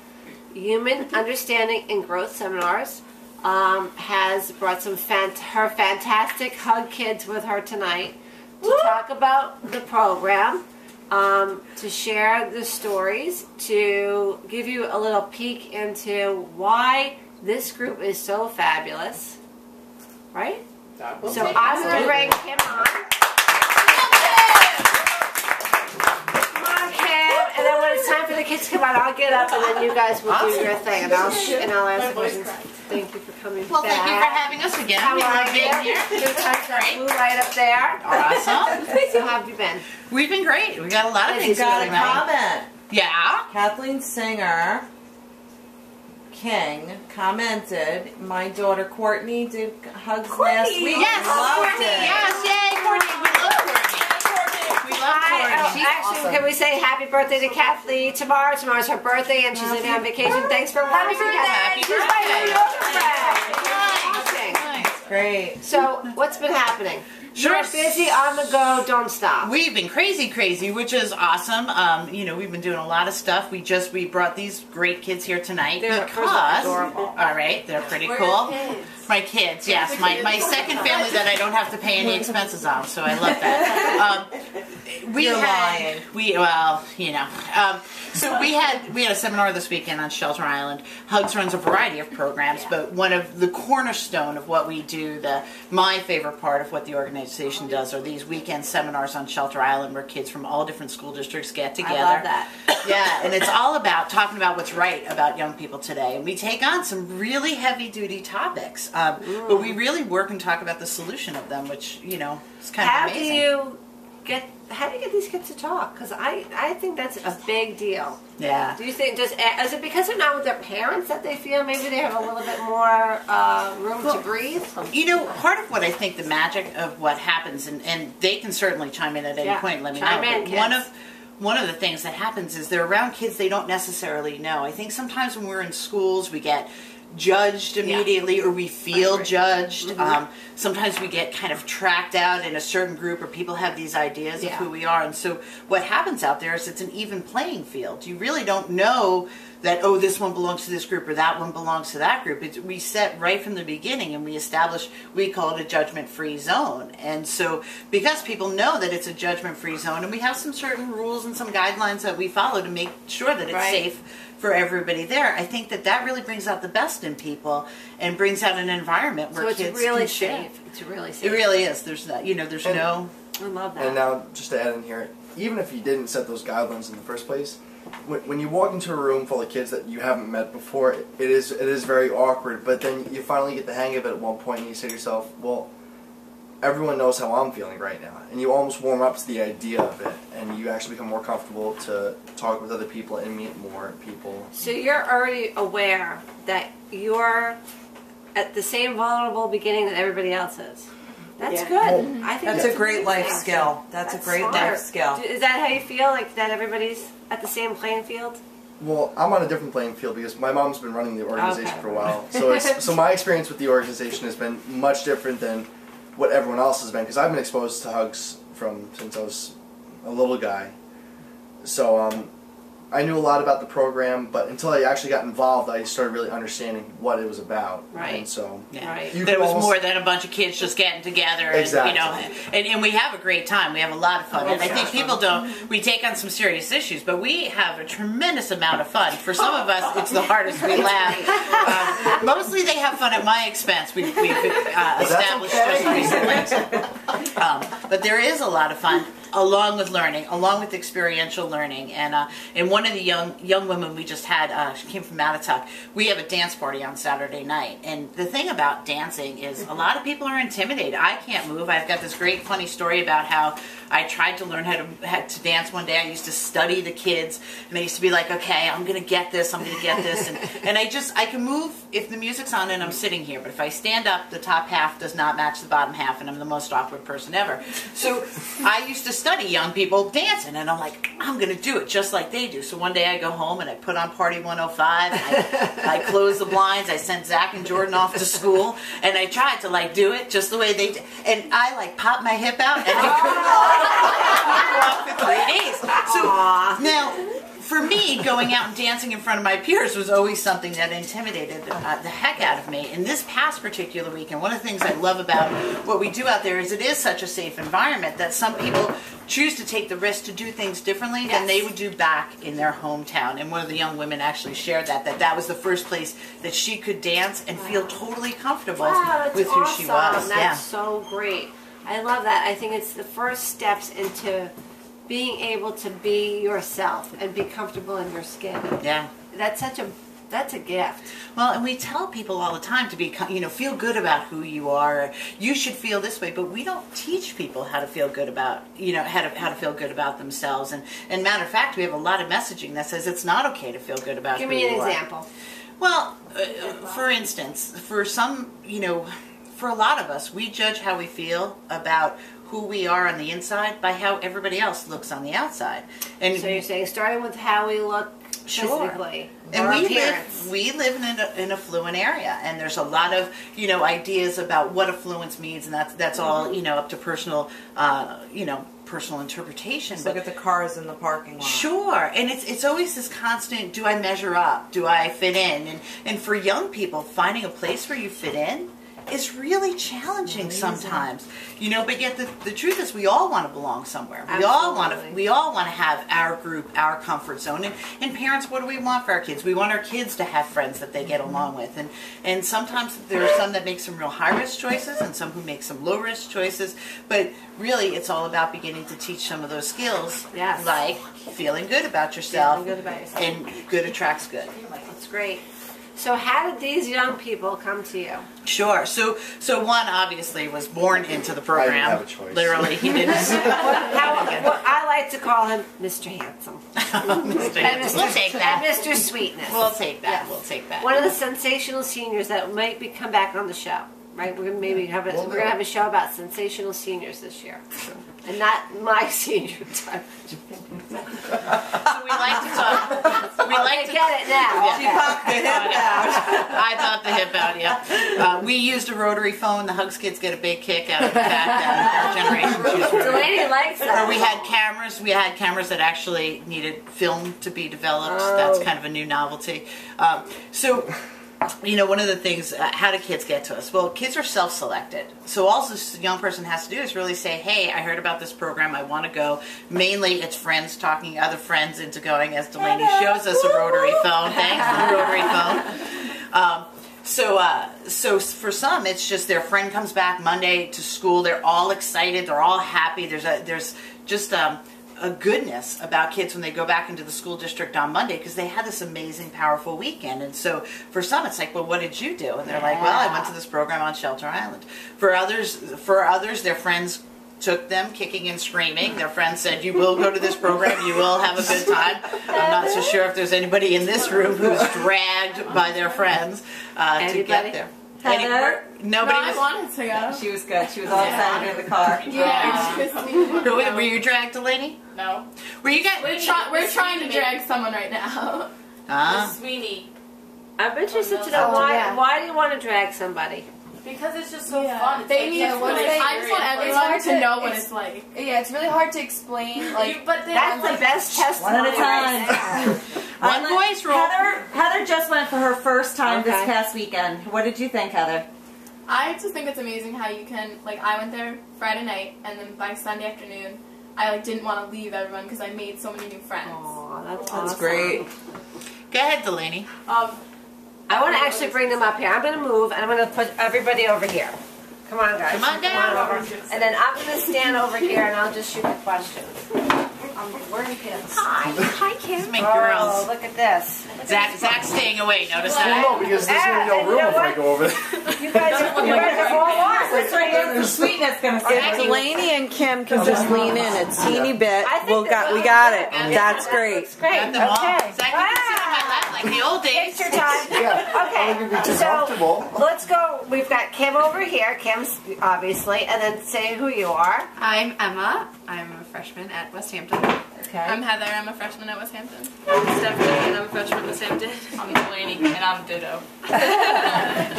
Human Understanding and Growth Seminars, has brought some her fantastic Hug kids with her tonight to talk about the program, to share the stories, to give you a little peek into why this group is so fabulous, right? So I'm going to bring Kim on. And then when it's time for the kids to come out, I'll get up and then you guys will do your thing, and I'll ask questions. Thank you for coming Well, back. thank you for having us again. How We are love being you? here. Good times, that blue light up there. Awesome. So how have you been? We've been great. We got a lot of I things Got a going on. comment. Yeah. Kathleen Singer King commented, my daughter Courtney did Hugs last week. Yes, and loved Courtney. it. Yes, yay, Courtney. We love Courtney. We love Courtney. Actually, can we say happy birthday to Kathleen tomorrow? Tomorrow's her birthday and she's leaving on vacation. Thanks for watching. Happy She's my birthday. yoga friend. Nice. Great. So, what's been happening? Sure. You're busy, on the go, don't stop. We've been crazy, which is awesome. You know, we've been doing a lot of stuff. We brought these great kids here tonight They're because, adorable. all right, they're pretty cool. My kids, yes, my second family that I don't have to pay any expenses on, so I love that. You're lying. Well, you know. So we had a seminar this weekend on Shelter Island. Hugs runs a variety of programs, but one of the cornerstone of what we do, my favorite part of what the organization does, are these weekend seminars on Shelter Island where kids from all different school districts get together. I love that. Yeah, and it's all about talking about what's right about young people today. And we take on some really heavy-duty topics, but we really work and talk about the solution of them, which, you know, is kind How of do amazing. you get these kids to talk? Because I think that's a big deal. Yeah. Do you think is it because they're not with their parents that they feel maybe they have a little bit more room to breathe? You know, part of what I think the magic of what happens, and they can certainly chime in at any point and let me know. But one of the things that happens is they're around kids they don't necessarily know. I think sometimes when we're in schools, we get judged immediately, or we feel judged. Sometimes we get kind of tracked out in a certain group, or people have these ideas of who we are. And so what happens out there is it's an even playing field. You really don't know that, oh, this one belongs to this group or that one belongs to that group. We set right from the beginning and we establish, we call it a judgment-free zone. And so because people know that it's a judgment-free zone, and we have some certain rules and some guidelines that we follow to make sure that it's safe for everybody there, I think that really brings out the best in people and brings out an environment where kids really can share. It's really safe. It really is. There's that, there's no... I love that. And now, just to add in here, even if you didn't set those guidelines in the first place, when you walk into a room full of kids that you haven't met before, it is very awkward, but then you finally get the hang of it at one point and you say to yourself, well, everyone knows how I'm feeling right now, and you almost warm up to the idea of it, and you actually become more comfortable to talk with other people and meet more people. So you're already aware that you're at the same vulnerable beginning that everybody else is. That's good. I think that's a great life skill. That's a great life skill. Is that how you feel? Like that everybody's at the same playing field? Well, I'm on a different playing field because my mom's been running the organization for a while. So my experience with the organization has been much different than what everyone else has been, because I've been exposed to hugs since I was a little guy. So I knew a lot about the program, but until I actually got involved, I started really understanding what it was about. Right. And so There was more than a bunch of kids just getting together. And, and we have a great time. We have a lot of fun. And I think people we take on some serious issues, but we have a tremendous amount of fun. For some of us, it's the hardest. We laugh. Mostly they have fun at my expense. We've established just recently. But there is a lot of fun, along with learning, along with experiential learning. And one of the young women we just had, she came from Mattatuck, we have a dance party on Saturday night. And the thing about dancing is a lot of people are intimidated. I can't move. I've got this great funny story about how I tried to learn how to dance one day. I used to study the kids, and I used to be like, okay, I'm going to get this, I'm going to get this. And I can move if the music's on and I'm sitting here. But if I stand up, the top half does not match the bottom half, and I'm the most awkward person ever. So I used to study young people dancing, and I'm like, I'm going to do it just like they do. So one day I go home and I put on Party 105, and I close the blinds, I sent Zach and Jordan off to school, and I tried to do it just the way they did. And I popped my hip out, and I couldn't walk for 3 days. So now, for me, going out and dancing in front of my peers was always something that intimidated the heck out of me. In this past particular weekend, one of the things I love about what we do out there is it is such a safe environment that some people choose to take the risk to do things differently than they would do back in their hometown. And one of the young women actually shared that was the first place that she could dance and feel totally comfortable with who she was. That's so great. I love that. I think it's the first steps into being able to be yourself and be comfortable in your skin. Yeah. That's a gift. Well, and we tell people all the time to be, feel good about who you are. You should feel this way, but we don't teach people how to feel good about, how to feel good about themselves. And matter of fact, we have a lot of messaging that says it's not okay to feel good about who you are. Give me an example. Well, for instance, for some, for a lot of us, we judge how we feel about who we are on the inside by how everybody else looks on the outside. And so you're saying starting with how we look physically, and we live in an affluent area, and there's a lot of ideas about what affluence means, and that's all up to personal personal interpretation. Just look at the cars in the parking lot. Sure, and it's always this constant: do I measure up? Do I fit in? And for young people, finding a place where you fit in is really challenging sometimes, but yet the truth is we all want to belong somewhere. We all want to have our group, our comfort zone. And parents, what do we want for our kids? We want our kids to have friends that they get along with. And sometimes there are some that make some real high-risk choices and some who make some low-risk choices. But really, it's all about beginning to teach some of those skills, like feeling good about yourself. Feeling good about yourself. And good attracts good. That's great. So how did these young people come to you? Sure. So one obviously was born into the program. I didn't have a choice. Literally, he didn't. I like to call him Mr. Handsome. We'll take that. And Mr. Sweetness. We'll take that. Yes. We'll take that. One of the sensational seniors that might come back on the show. Right, we're gonna maybe have we're gonna have a show about sensational seniors this year, and not my senior time. So we like to talk. We like to get it now. She popped the hip out. I popped the hip out. Yeah. We used a rotary phone. The Hugs kids get a big kick out of the fact that our generation choose rotary. Delaney likes that. Or we had cameras. We had cameras that actually needed film to be developed. That's kind of a new novelty. So. You know, one of the things, how do kids get to us? Well, kids are self-selected. So all this young person has to do is really say, hey, I heard about this program, I want to go. Mainly it's friends talking other friends into going, as Delaney shows us a rotary phone. Thanks, the rotary phone. So for some, it's just their friend comes back Monday to school. They're all excited. They're all happy. There's just a goodness about kids when they go back into the school district on Monday because they had this amazing, powerful weekend. And so for some, it's like, well, what did you do? And they're like, well, I went to this program on Shelter Island. For others, their friends took them kicking and screaming. Their friends said, you will go to this program, you will have a good time. I'm not so sure if there's anybody in this room who's dragged by their friends to get there. Heather? Nobody I wanted to go. She was good. She was all excited in the car. Yeah. Were you dragged, Delaney? No. Were you guys? We're trying to drag someone right now. Sweeney. I'm interested to know why do you want to drag somebody? Because it's just so fun. They need. I just want everyone to know what it's like. Yeah, it's really hard to explain. Like, But That's the best testimony. One at a time. One voice rule. Heather just went for her first time this Okay. past weekend. What did you think, Heather? I just think it's amazing how you can, like, I went there Friday night, and then by Sunday afternoon, I, like, didn't want to leave everyone because I made so many new friends. Aw, that's That's awesome. great. Go ahead, Delaney. I want to actually bring them up here. I'm going to move, and I'm going to put everybody over here. Come on, guys. Come on down. over. And then I'm going to stand over here, and I'll just shoot the questions. I'm wearing pants. Hi, Kim. Let's make Oh, girls. look at this. Zach's staying away. Notice No, that? because there's going to be no room if I go over there. You guys are all lost. That's right. The sweetness gonna say. If Delaney and Kim can just lean in a teeny bit, I think we got it. That's great. That's great. Got them all. Okay. Zach, you can sit on my lap like the old days. Picture time. Yeah. Okay. I'm gonna be too So comfortable. let's go. We've got Kim over here. Kim's obviously, and then say who you are. I'm Emma. I'm a freshman at West Hampton. Okay. I'm Heather. I'm a freshman at West Hampton. I'm Stephanie, and I'm a freshman at West Hampton. I'm Delaney, and I'm Ditto.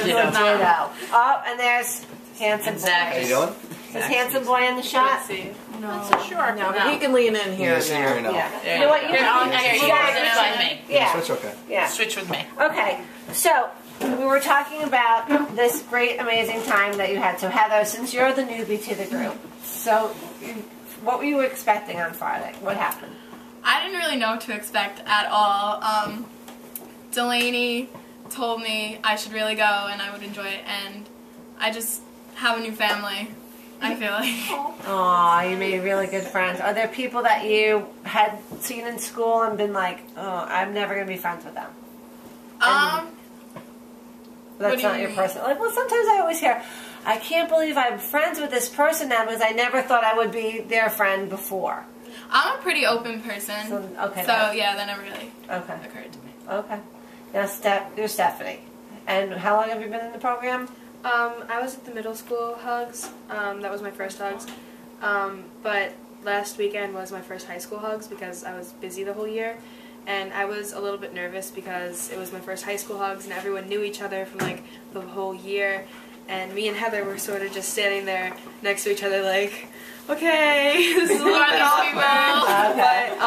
Ditto. Oh, and there's handsome boy. Zach. How you doing? Is handsome boy in the shot? See. Sure. No, but he can lean in here and there. Here now. Yeah. You know what? You Switch with me. Yeah. Switch, okay. Yeah. Switch with me. Okay. So we were talking about this great, amazing time that you had. So Heather, since you're the newbie to the group, so what were you expecting on Friday? What happened? I didn't really know what to expect at all. Delaney told me I should really go and I would enjoy it, and I just have a new family, I feel like. Aw, you made really good friends. Are there people that you had seen in school and been like, oh, I'm never going to be friends with them? What That's do you not your mean? person. Like, well, sometimes I always hear, I can't believe I'm friends with this person now because I never thought I would be their friend before. I'm a pretty open person, So, okay. so yeah, that never really Okay. occurred to me. Okay. Now, you're Stephanie. And how long have you been in the program? I was at the middle school Hugs. That was my first Hugs. But last weekend was my first high school Hugs because I was busy the whole year. And I was a little bit nervous because it was my first high school Hugs and everyone knew each other from like the whole year. And me and Heather were sort of just standing there next to each other like, okay, this is a little bit awkward. But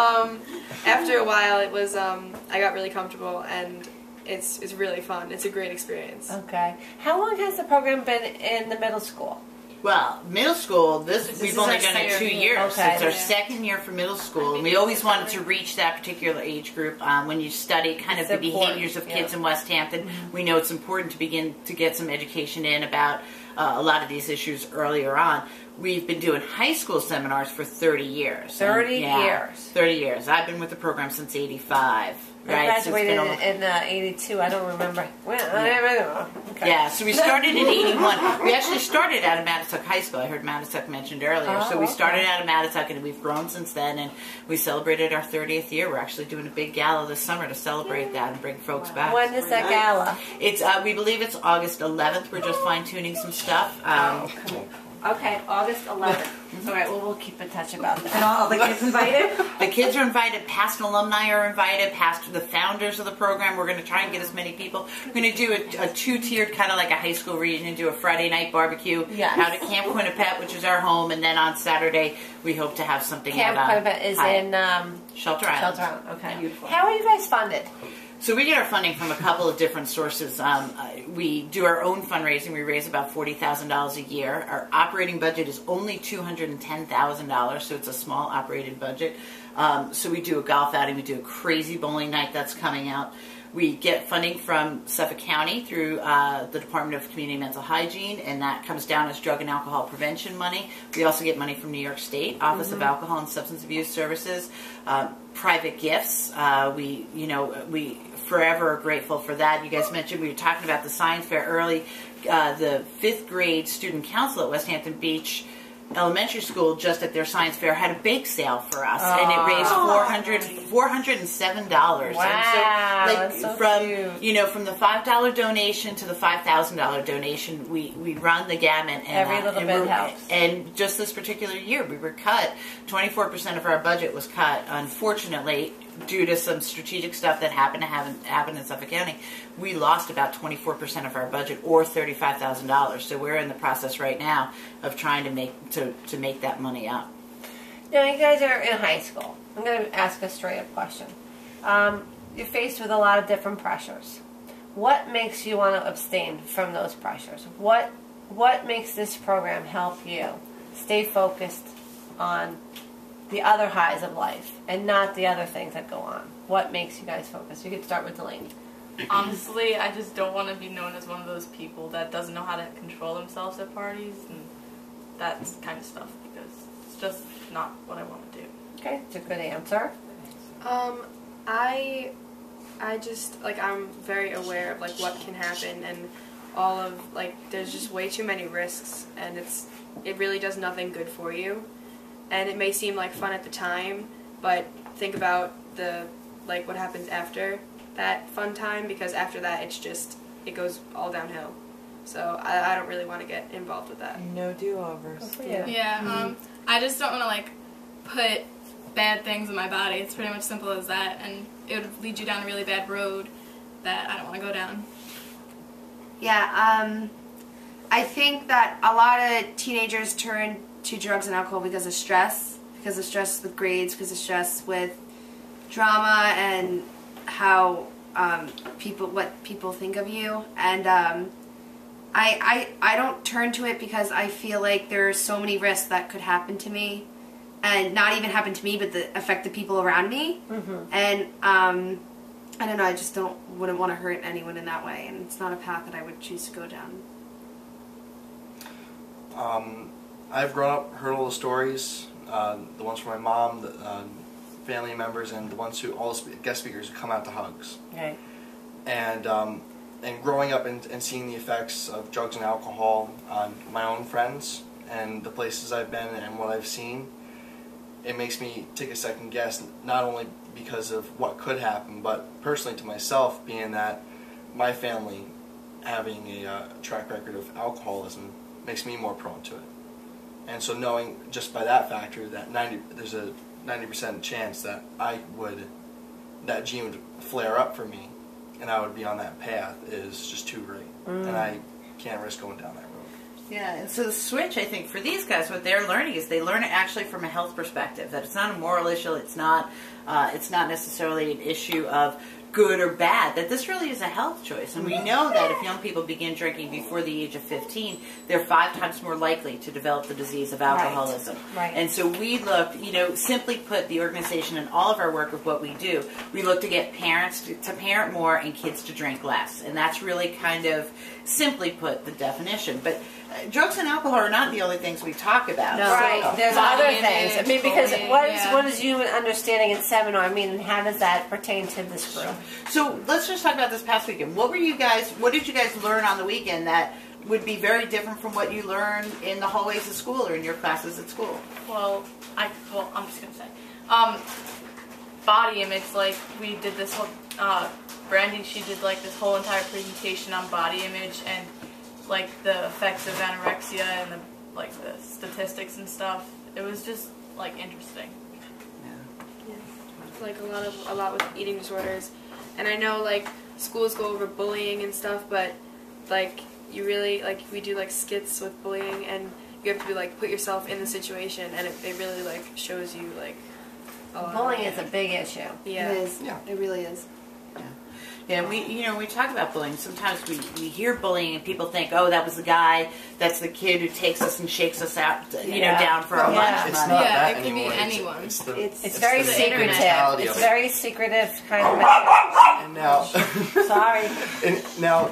after a while it was, I got really comfortable and it's really fun. It's a great experience. Okay. How long has the program been in the middle school? Well, middle school, we've is only our done it second 2 year. years. Okay. It's our Yeah. second year for middle school, and we always wanted to reach that particular age group. When you study kind of It's the important, behaviors of yeah. kids in West Hampton, we know it's important to begin to get some education in about a lot of these issues earlier on. We've been doing high school seminars for 30 years. 30 years. 30 years. I've been with the program since 85. I Right? So it's graduated been in 82. I don't remember. When, okay. Yeah, so we started in 81. We actually started out of Mattituck High School. I heard Mattituck mentioned earlier. So we started out of Mattituck, and we've grown since then, and we celebrated our 30th year. We're actually doing a big gala this summer to celebrate that and bring folks back. When is that gala? It's we believe it's August 11th. We're just fine-tuning some stuff. Okay, August 11th. All right, well, we'll keep in touch about that. And all the kids invited? The kids are invited, past alumni are invited, past the founders of the program. We're going to try and get as many people. We're going to do a two-tiered, kind of like a high school reunion, do a Friday night barbecue out at Camp Quinnipiac, which is our home, and then on Saturday we hope to have something Camp Quinnipiac is in Shelter Island. Shelter Island, okay. How are you guys funded? So we get our funding from a couple of different sources. We do our own fundraising. We raise about $40,000 a year. Our operating budget is only $210,000, so it's a small operated budget. So we do a golf outing. We do a crazy bowling night that's coming out. We get funding from Suffolk County through the Department of Community and Mental Hygiene, and that comes down as drug and alcohol prevention money. We also get money from New York State Office of Alcohol and Substance Abuse Services. Private gifts. We forever are grateful for that. You guys mentioned we were talking about the science fair early. The 5th grade student council at West Hampton Beach Elementary School, just at their science fair, had a bake sale for us, and it raised $407. Wow, and so, that's so from cute. From the $5 donation to the $5,000 donation, we run the gamut. And, every little bit helps. And just this particular year, we were cut. 24% of our budget was cut, unfortunately, due to some strategic stuff that happened in Suffolk County. We lost about 24% of our budget, or $35,000. So we're in the process right now of trying to make that money up. Now, you guys are in high school. I'm going to ask a straight-up question. You're faced with a lot of different pressures. What makes you want to abstain from those pressures? What makes this program help you stay focused on the other highs of life and not the other things that go on? What makes you guys focus? You could start with Delaney. Honestly, I just don't want to be known as one of those people that doesn't know how to control themselves at parties and that kind of stuff, because it's just not what I want to do. Okay, it's a good answer. I just, I'm very aware of, what can happen, and all of, there's just way too many risks, and it really does nothing good for you. And it may seem like fun at the time, but think about what happens after that fun time, because after that it goes all downhill. So I don't really want to get involved with that. No do-overs. Yeah, I just don't want to put bad things in my body. It's pretty much simple as that, and it would lead you down a really bad road that I don't want to go down. Yeah, I think that a lot of teenagers turn to drugs and alcohol because of stress with grades, because of stress with drama and how what people think of you. And I don't turn to it because I feel like there's so many risks that could happen to me, and not even happen to me, but affect the people around me. And I don't know, I just wouldn't want to hurt anyone in that way, and it's not a path that I would choose to go down. I've grown up, heard all the stories, the ones from my mom, the family members, and the ones all the guest speakers who come out to Hugs. Right. And growing up and seeing the effects of drugs and alcohol on my own friends and the places I've been and what I've seen, it makes me take a second guess, not only because of what could happen, but personally to myself, being that my family having a track record of alcoholism makes me more prone to it. And so knowing just by that factor that there's a 90% chance that that gene would flare up for me and I would be on that path is just too great. And I can't risk going down that road. Yeah, and so the switch, I think, for these guys, what they're learning is they learn it actually from a health perspective, that it's not a moral issue, it's not necessarily an issue of good or bad, that this really is a health choice. And we know that if young people begin drinking before the age of 15, they're 5 times more likely to develop the disease of alcoholism. Right. And so we looked, simply put, the organization and all of our work of what we do, we look to get parents to parent more and kids to drink less. And that's really kind of, simply put, the definition. But drugs and alcohol are not the only things we talk about. No, So- right. There's other things. I mean, because bullying, what is human understanding in seminar? I mean, and how does that pertain to this group? So let's just talk about this past weekend. What did you guys learn on the weekend that would be very different from what you learned in the hallways of school or in your classes at school? Well, I'm just gonna say, body image. Like we did this whole, Brandy. She did like this whole entire presentation on body image and like the effects of anorexia and the statistics and stuff. It was just like interesting. Like a lot with eating disorders, and I know like schools go over bullying and stuff, but like you really like we do like skits with bullying, and you have to be like put yourself in the situation, and it really like shows you like a lot. Bullying is a big issue. Yeah, It is. Yeah. It really is. Yeah, we talk about bullying. Sometimes we hear bullying and people think, oh, that was the guy, that's the kid who takes us and shakes us out, down for our Yeah. lunch It's money. not Yeah, that it could be anymore. anyone. It's very the secretive. mentality It's of it. very secretive kind of message. And now, Sorry. now,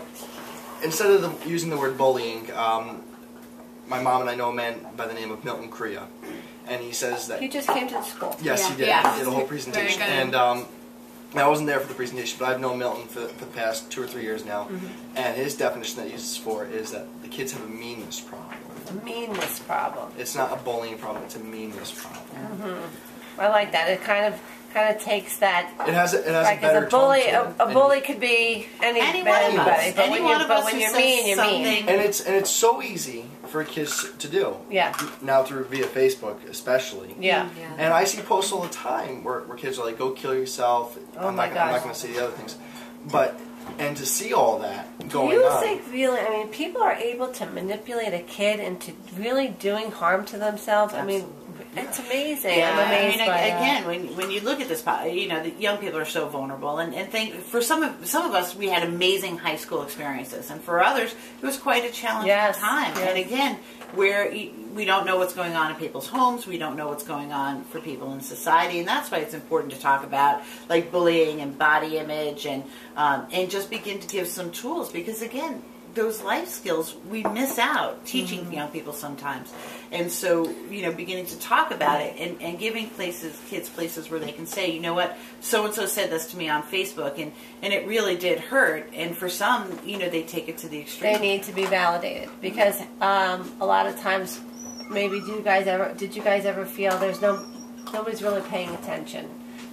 instead of using the word bullying, my mom and I know a man by the name of Milton Crea, and he says that You just came to the school. yes, he did. Yeah. He did a whole Very presentation, good. and I wasn't there for the presentation, but I've known Milton for the past 2 or 3 years now, and his definition that he uses for is that the kids have a meanness problem. A meanness problem. It's not a bullying problem; it's a meanness problem. I like that. It kind of takes that. It has a Like better as a bully, tone to it. a And- bully could be Any one of us. anybody. But Any when one you're, of but us when who you're says mean, you're mean. something- And it's so easy for kids to do. Yeah. Now via Facebook especially. Yeah. And I see posts all the time where kids are like, "Go kill yourself." Oh I'm my not gosh. going to say the other things, but to see all that Do going you on. think really? I mean, people are able to manipulate a kid into really doing harm to themselves. I mean, it's amazing. Yeah, I'm amazed by that. again, when you look at this, the young people are so vulnerable, and think for some of us, we had amazing high school experiences, and for others, it was quite a challenging Yes, time. yes. And again, where we don't know what's going on in people's homes, we don't know what's going on for people in society, and that's why it's important to talk about like bullying and body image, and just begin to give some tools, because again, those life skills we miss out teaching young people sometimes. And so, beginning to talk about it and giving kids places where they can say, you know what, so-and-so said this to me on Facebook, and it really did hurt. And for some, they take it to the extreme. They need to be validated because a lot of times, maybe did you guys ever feel nobody's really paying attention?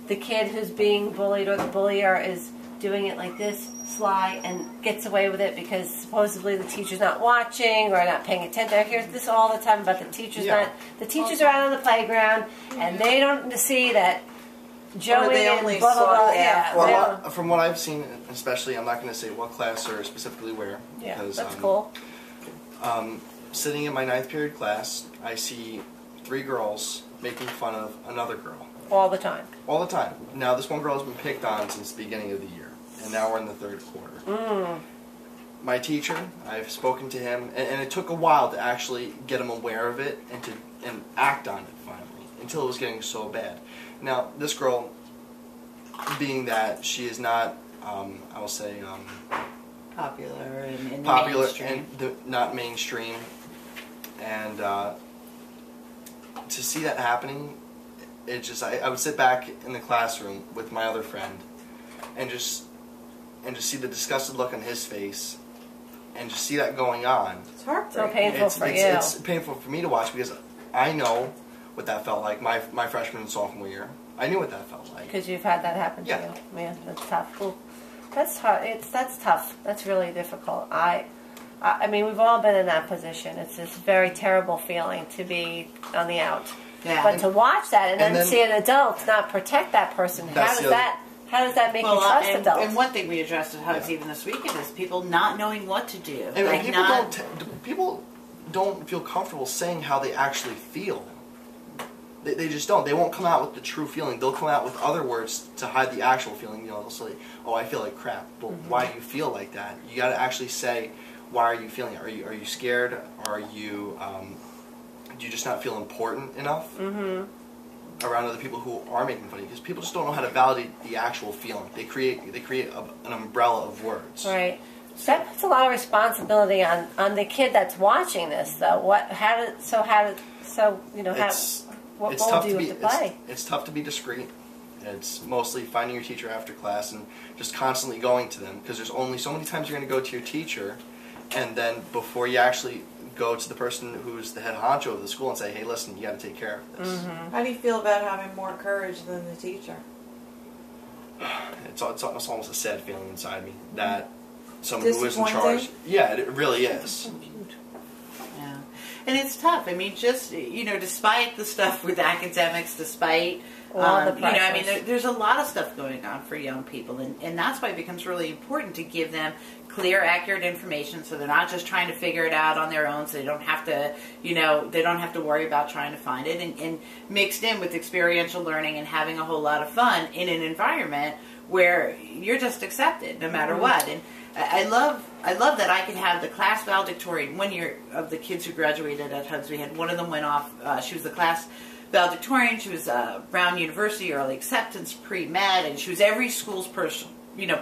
The kid who's being bullied or the bullier is doing it like this, sly, and gets away with it because supposedly the teacher's not watching or not paying attention. I hear this all the time about the teachers the teachers are out on the playground and they don't see that Joey they and only blah blah saw blah. the Yeah, Well, from what I've seen, especially, I'm not going to say what class or specifically where, yeah, because that's cool. Sitting in my 9th period class, I see 3 girls making fun of another girl. All the time. All the time. Now, this one girl has been picked on since the beginning of the year, and now we're in the 3rd quarter. My teacher, I've spoken to him, and it took a while to actually get him aware of it and act on it finally, until it was getting so bad. Now, this girl, being that she is not, I will say, Popular and popular mainstream. and not mainstream, and to see that happening, it just I would sit back in the classroom with my other friend and just see the disgusted look on his face and just see that going on. It's So heartbreaking. painful for you. It's painful for me to watch because I know what that felt like my freshman and sophomore year. I knew what that felt like. Because you've had that happen to Yeah. you. Man, that's tough. Ooh. That's hard. That's tough. That's really difficult. I mean, we've all been in that position. It's this very terrible feeling to be on the out. Yeah. But to watch that and and then then- see an adult not protect that person, That's the other- how does that make you trust and, adults? and one thing we addressed at Hugs Yeah. even this weekend is people not knowing what to do. And like people don't feel comfortable saying how they actually feel. They just don't. They won't come out with the true feeling. They'll come out with other words to hide the actual feeling. You know, they'll say, "Oh, I feel like crap." But why do you feel like that? You got to actually say, "Why are you feeling it? Are you scared? Are you do you just not feel important enough around other people who are making fun of you?" Because people just don't know how to validate the actual feeling. They create an umbrella of words. Right. So that puts a lot of responsibility on the kid that's watching this, though. What role do you have to play? It's tough to be discreet. It's mostly finding your teacher after class and just constantly going to them, because there's only so many times you're going to go to your teacher, and then before you actually go to the person who's the head honcho of the school and say, "Hey, listen, you got to take care of this." How do you feel about having more courage than the teacher? It's almost a sad feeling inside me that someone who is in charge. Yeah, it really is. Yeah, and it's tough. I mean, just despite the stuff with academics, despite there's a lot of stuff going on for young people, and that's why it becomes really important to give them clear, accurate information, so they're not just trying to figure it out on their own, so they don't have to, they don't have to worry about trying to find it, and mixed in with experiential learning and having a whole lot of fun in an environment where you're just accepted no matter what. And I love that I could have the class valedictorian. One year of the kids who graduated at Hugs, we had one of them went off. She was the class valedictorian. She was Brown University early acceptance, pre-med, and she was every school's person.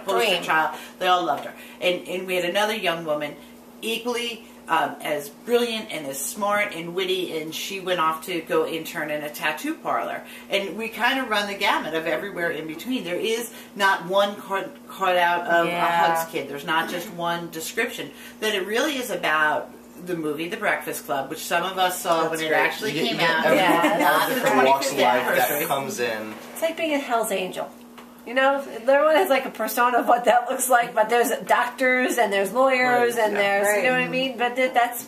Poster child. They all loved her. And we had another young woman, equally as brilliant and as smart and witty, and she went off to go intern in a tattoo parlor. And we kind of run the gamut of everywhere in between. There is not one cut out of a Hugs kid. There's not just one description. That it really is about the movie The Breakfast Club, which some of us saw when it actually came out. All different walks of life that comes in. It's like being a Hell's Angel. Everyone has like a persona of what that looks like, but there's doctors and there's lawyers and there's, you know what I mean? But that's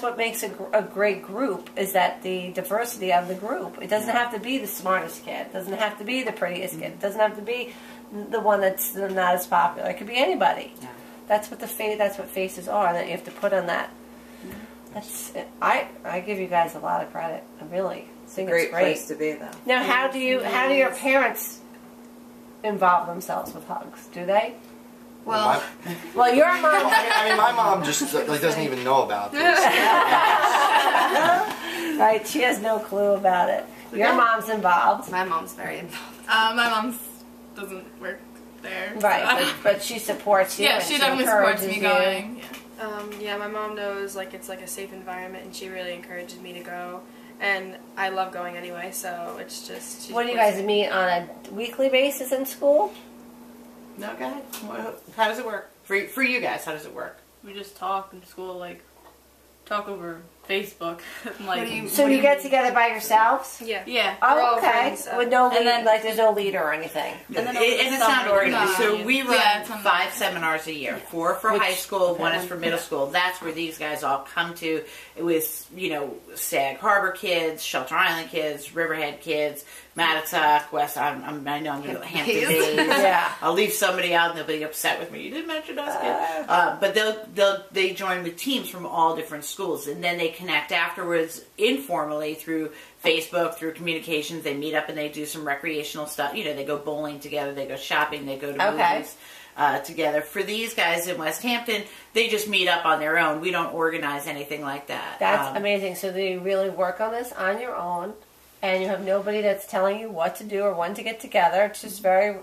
what makes a great group, is that the diversity of the group. It doesn't have to be the smartest kid. It doesn't have to be the prettiest kid. It doesn't have to be the one that's not as popular. It could be anybody. Yeah. That's what faces are that you have to put on that. I give you guys a lot of credit. I really think it's great. Place to be, though. Now, how do your parents involve themselves with Hugs? Do they? Well, your mom. I mean, my mom just doesn't even know about this. Right? She has no clue about it. Your mom's involved. My mom's very involved. My mom doesn't work there. Right, but she supports you. Yeah, she definitely supports me going. Yeah, my mom knows it's like a safe environment, and she really encourages me to go. And I love going anyway, so it's just... What do you guys meet on a weekly basis in school? No, go ahead. How does it work? For you guys, how does it work? We just talk in school, talk over Facebook. So you get together by yourselves? Yeah. Yeah. Oh, okay. With no lead, there's no leader or anything. And it's not organized. So we run 5 seminars a year. 4 for high school, 1 is for middle school. That's where these guys all come to with, Sag Harbor kids, Shelter Island kids, Riverhead kids, Mattatuck, West. I know I'm going to Hampton Bays. Yeah. I'll leave somebody out and they'll be upset with me. You didn't mention us, kid. But they join with teams from all different schools, and then they connect afterwards informally through Facebook, through communications. They meet up and they do some recreational stuff. They go bowling together, they go shopping, they go to movies together. For these guys in West Hampton, they just meet up on their own. We don't organize anything like that. That's amazing. So they really work on this on your own, and you have nobody that's telling you what to do or when to get together. It's just very...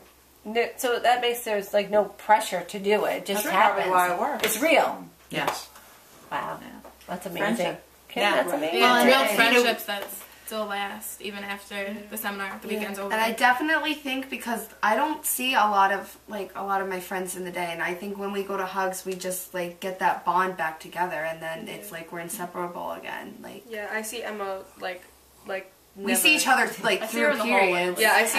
So that makes there's no pressure to do it. It just happens. That's probably why it works. It's real. Yes. Wow. Yeah. That's amazing. Friendship. Kim, that's amazing. Yeah, real friendships that still last even after the seminar, the weekend's over. And I definitely think, because I don't see a lot of my friends in the day, and I think when we go to Hugs, we just get that bond back together, and then it's we're inseparable again. Yeah, I see Emma we see each other through periods. Yeah, I see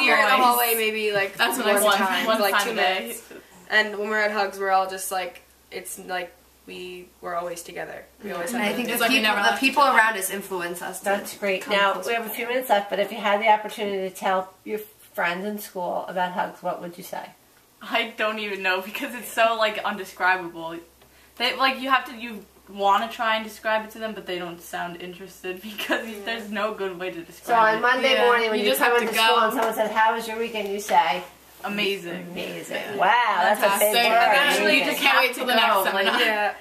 her in the hallway maybe that's when I one 2 minutes. And when we're at Hugs, we're all just it's we're always together. We always have. And I think the people around us influence us. That's great. Now we have a few minutes left, but if you had the opportunity to tell your friends in school about Hugs, what would you say? I don't even know, because it's so undescribable. You want to try and describe it to them, but they don't sound interested because there's no good way to So describe on Monday morning when You you just come have into to school go. and someone says, "How was your weekend?" you say, it. Amazing. "Amazing." Wow, that's a big Fantastic. word. I actually Amazing. just can't wait till the next go, seminar. like, Yeah.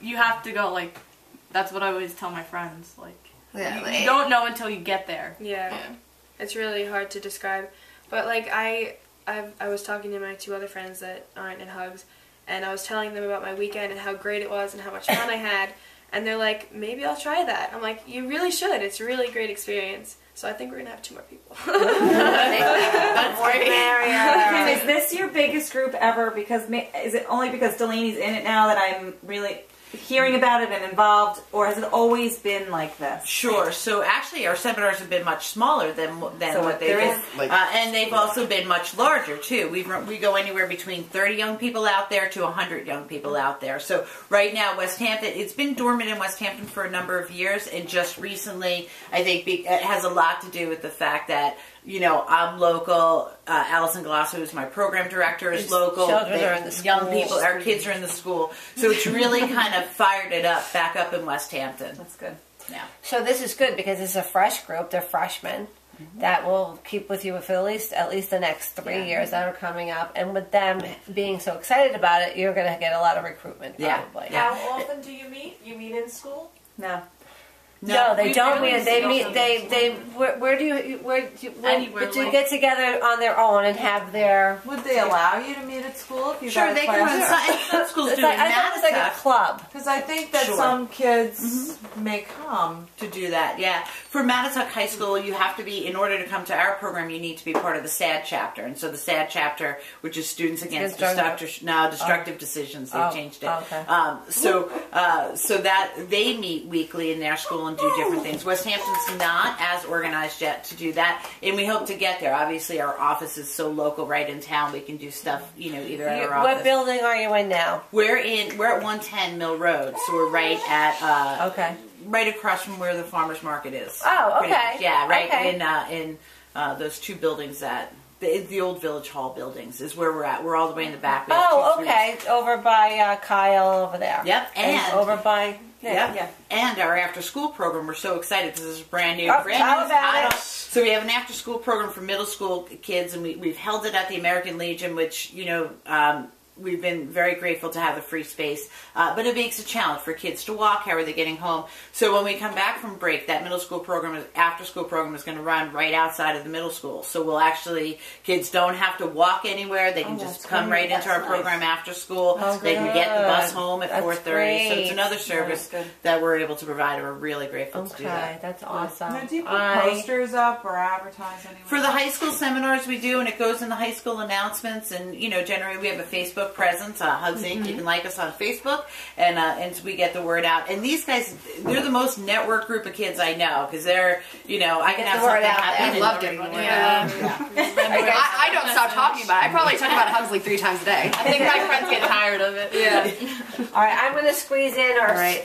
You have to go, like, that's what I always tell my friends, like, Yeah, you don't know until you get there. Yeah. Yeah. It's really hard to describe. But like I was talking to my 2 other friends that aren't in Hugs, and I was telling them about my weekend and how great it was and how much fun I had, and they're like, maybe I'll try that. I'm like, you really should. It's a really great experience. So I think we're gonna have 2 more people. That's great. Is this your biggest group ever? Because is it only because Delaney's in it now that I'm really hearing about it and involved, or has it always been like this? Sure. So actually, our seminars have been much smaller than what they've there been, is, like- and they've also been much larger too. We go anywhere between 30 young people out there to 100 young people out there. So right now, West Hampton, it's been dormant in West Hampton for a number of years, and just recently, I think it has a lot to do with the fact that, you know, I'm local. Allison Galasso, who's my program director, is local. children are in the Young school. people, our kids are in the school. So it's really kind of fired it up back up in West Hampton. That's good. Yeah. So this is good because it's a fresh group. They're freshmen. That will keep with you for at least the next 3 years that are coming up. And with them being so excited about it, you're going to get a lot of recruitment probably. How often do you meet? You meet in school? No. No, they don't really meet. They don't meet. meet They. Where do you? Anywhere, do you like- get together on their own and have their? Would they allow you to meet at school if you Sure, got they can run classes? some schools It's do like, in I thought it was like a Matatuck club. Because I think that Sure. some kids may come. to do that. Yeah, for Matatuck High School, you have to be, in order to come to our program, you need to be part of the SAD chapter. And so the SAD chapter, which is Students Against Destructive Decisions, they've changed it. Okay. So that they meet weekly in their school and do different things. West Hampton's not as organized yet to do that, and we hope to get there. Obviously, our office is so local, right in town. We can do stuff, either at our office. What building are you in now? We're at 110 Mill Road, so we're right at Okay. right across from where the farmers market is. Oh, Pretty okay. much. Yeah, right Okay. in those 2 buildings that the old Village Hall buildings is where we're at. We're all the way in the back. We have Oh, 2 okay. Over by Kyle over there. Yep, and over by. Yeah. And our after school program, we're so excited because this is brand new. Oh, brand tell new about title. it. So we have an after school program for middle school kids, and we've held it at the American Legion, which, we've been very grateful to have the free space, but it makes a challenge for kids to walk. How are they getting home? So when we come back from break, that middle school program, after school program, is going to run right outside of the middle school. So we'll actually, kids don't have to walk anywhere. They can just come right into our program after school. Oh, They can get the bus good. home at That's 4:30. So great. it's another service that we're able to provide, and we're really grateful to do Okay, that. that's awesome. Now, do you put posters up or advertise anywhere? For the high school seminars we do, and it goes in the high school announcements, and generally we have a Facebook presence, Hugs Inc. You can like us on Facebook, and so we get the word out. And these guys, they're the most network group of kids I know, because they're, I can have the word something out happen. there. and I love getting the word Yeah. I don't stop talking about it. I probably talk about Hugs like 3 times a day. I think my friends get tired of it. Yeah. All right, I'm going to squeeze in our. All right.